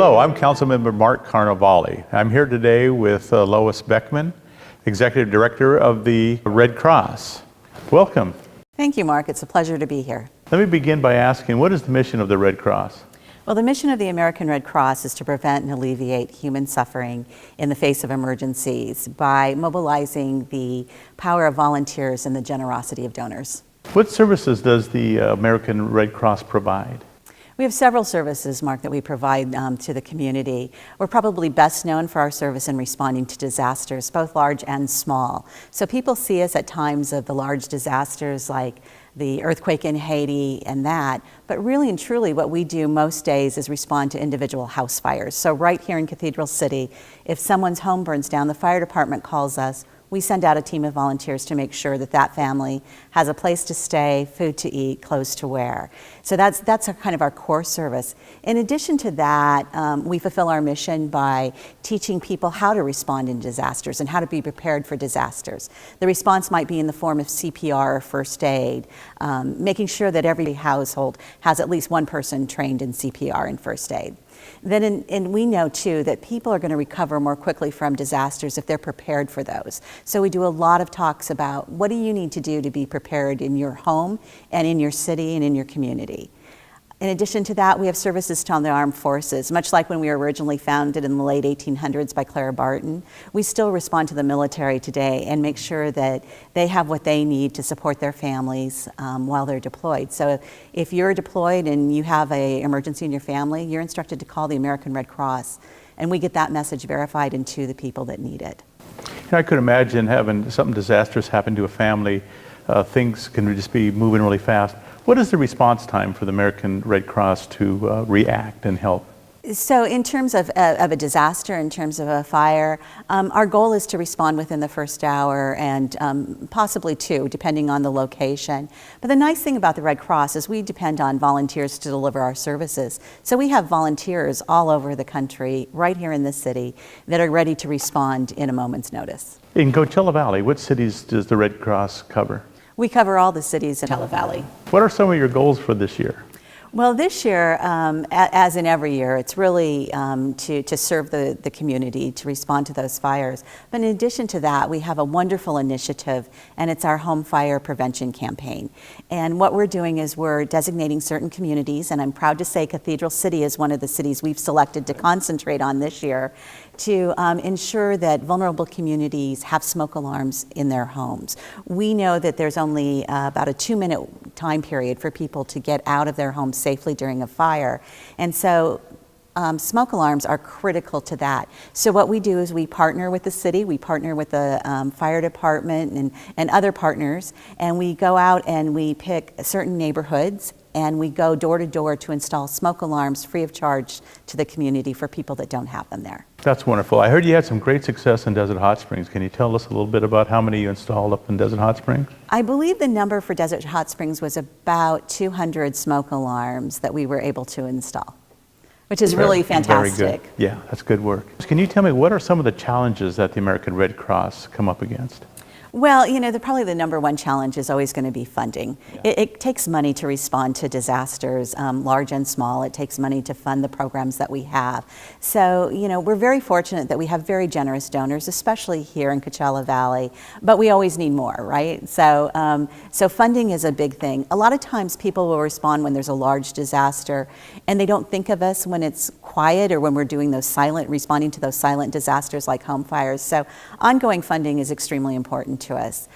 Hello, I'm Councilmember Mark Carnevale. I'm here today with Lois Beckman, Executive Director of the Red Cross. Welcome. Thank you, Mark. It's a pleasure to be here. Let me begin by asking, what is the mission of the Red Cross? Well, the mission of the American Red Cross is to prevent and alleviate human suffering in the face of emergencies by mobilizing the power of volunteers and the generosity of donors. What services does the American Red Cross provide? We have several services, Mark, that we provide to the community. We're probably best known for our service in responding to disasters, both large and small. So people see us at times of the large disasters like the earthquake in Haiti and that, but really and truly what we do most days is respond to individual house fires. So right here in Cathedral City, if someone's home burns down, the fire department calls us. We send out a team of volunteers to make sure that that family has a place to stay, food to eat, clothes to wear. So that's kind of our core service. In addition to that, we fulfill our mission by teaching people how to respond in disasters and how to be prepared for disasters. The response might be in the form of CPR or first aid, making sure that every household has at least one person trained in CPR and first aid. Then and we know too that people are going to recover more quickly from disasters if they're prepared for those. So we do a lot of talks about what do you need to do to be prepared in your home and in your city and in your community. In addition to that, we have services to the armed forces. Much like when we were originally founded in the late 1800s by Clara Barton, we still respond to the military today and make sure that they have what they need to support their families while they're deployed. So if you're deployed and you have an emergency in your family, you're instructed to call the American Red Cross, and we get that message verified and to the people that need it. I could imagine having something disastrous happen to a family. Things can just be moving really fast. What is the response time for the American Red Cross to react and help? So in terms of a disaster, in terms of a fire, our goal is to respond within the first hour and possibly two, depending on the location. But the nice thing about the Red Cross is we depend on volunteers to deliver our services. So we have volunteers all over the country, right here in this city, that are ready to respond in a moment's notice. In Coachella Valley, what cities does the Red Cross cover? We cover all the cities in Coachella Valley. What are some of your goals for this year? Well, this year, as in every year, it's really to serve the community, to respond to those fires. But in addition to that, we have a wonderful initiative, and it's our home fire prevention campaign. And what we're doing is we're designating certain communities, and I'm proud to say Cathedral City is one of the cities we've selected to concentrate on this year, to ensure that vulnerable communities have smoke alarms in their homes. We know that there's only about a 2-minute time period for people to get out of their homes safely during a fire. And so smoke alarms are critical to that. So what we do is we partner with the city, we partner with the fire department and other partners, and we go out and we pick certain neighborhoods and we go door to door to install smoke alarms free of charge to the community for people that don't have them there. That's wonderful. I heard you had some great success in Desert Hot Springs. Can you tell us a little bit about how many you installed up in Desert Hot Springs? I believe the number for Desert Hot Springs was about 200 smoke alarms that we were able to install, which is really fantastic. Very good. Yeah, that's good work. Can you tell me what are some of the challenges that the American Red Cross come up against? Well, you know, probably the number one challenge is always going to be funding. Yeah. It takes money to respond to disasters, large and small. It takes money to fund the programs that we have. So, you know, we're very fortunate that we have very generous donors, especially here in Coachella Valley, but we always need more, right? So, so funding is a big thing. A lot of times people will respond when there's a large disaster, and they don't think of us when it's quiet or when we're doing those responding to those silent disasters like home fires. So ongoing funding is extremely important to us.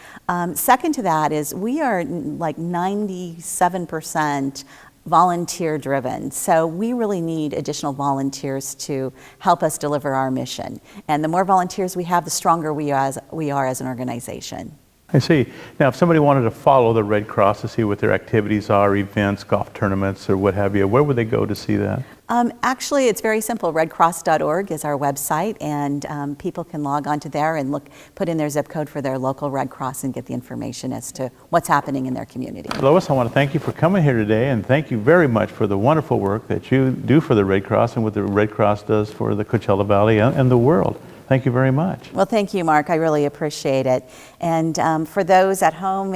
Second to that is we are like 97% volunteer driven. So we really need additional volunteers to help us deliver our mission. And the more volunteers we have, the stronger we are as an organization. I see. Now, if somebody wanted to follow the Red Cross to see what their activities are, events, golf tournaments, or what have you, where would they go to see that? Actually, it's very simple. redcross.org is our website, and people can log onto there and put in their zip code for their local Red Cross and get the information as to what's happening in their community. Lois, I want to thank you for coming here today, and thank you very much for the wonderful work that you do for the Red Cross and what the Red Cross does for the Coachella Valley and the world. Thank you very much. Well, thank you, Mark. I really appreciate it. And for those at home,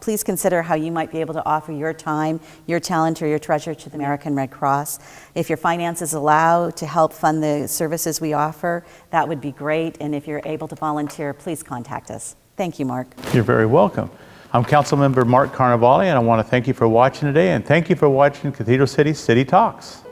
please consider how you might be able to offer your time, your talent, or your treasure to the American Red Cross. If your finances allow to help fund the services we offer, that would be great. And if you're able to volunteer, please contact us. Thank you, Mark. You're very welcome. I'm Councilmember Mark Carnevale, and I want to thank you for watching today, and thank you for watching Cathedral City City Talks.